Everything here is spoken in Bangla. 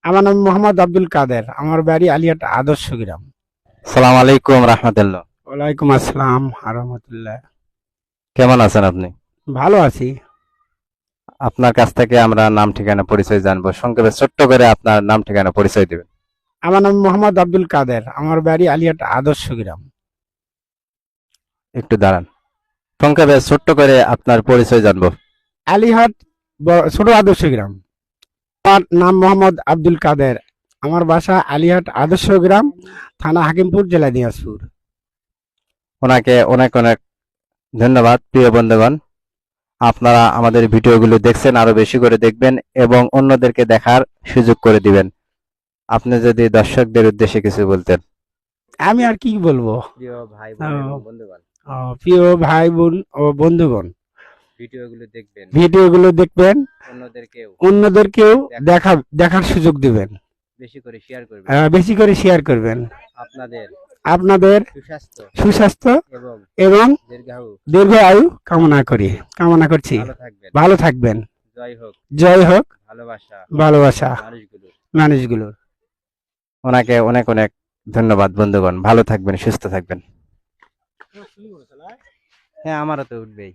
আমার নাম মোহাম্মদ আব্দুল কাদের, আমার বাড়ি আলিয়াট আদর্শ গ্রাম। সালাম আলাইকুম রহমতুল্লাহ। ওয়ালাইকুম আসসালাম রহমতুল্লাহ। কেমন আছেন আপনি? ভালো আছি। আপনার কাছ থেকে আমরা নাম ঠিকানা পরিচয় জানবো, সংক্ষেপে ছোট্ট করে আপনার নাম ঠিকানা পরিচয় দিবেন। আমার নাম মোহাম্মদ আব্দুল কাদের, আমার বাড়ি আলিয়াট আদর্শ গ্রাম। একটু দাঁড়ান, সংক্ষেপে ছোট্ট করে আপনার পরিচয় জানবো। আলিহাট ছোট আদর্শ গ্রাম। আমার নাম মোহাম্মদ আব্দুল কাদের, আমার বাসা আলিহাট আদর্শ গ্রাম, থানা হাকিমপুর, জেলা দিনাজপুর। ওনাকে অনেক অনেক ধন্যবাদ। প্রিয় বন্ধুগণ, আপনারা আমাদের ভিডিওগুলো দেখছেন, আরো বেশি করে দেখবেন এবং অন্যদেরকে দেখার সুযোগ করে দিবেন। আপনি যদি দর্শকদের উদ্দেশ্যে কিছু বলতেন। আমি আর কি বলবো। প্রিয় ভাই বোন এবং বন্ধুগণ, প্রিয় ভাই বোন ও বন্ধুগণ, ভিডিওগুলো দেখবেন, ভিডিওগুলো দেখবেন, অন্যদেরকেও দেখার সুযোগ দিবেন, বেশি করে শেয়ার করবেন, বেশি করে শেয়ার করবেন। আপনাদের আপনাদের সুস্বাস্থ্য এবং দীর্ঘ আয়ু কামনা করছি। ভালো থাকবেন। জয় হোক ভালোবাসা মানুষগুলোর। ওনাকে অনেক অনেক ধন্যবাদ বন্ধুগণ। ভালো থাকবেন, সুস্থ থাকবেন। হ্যাঁ, আমারও তো উঠবেই।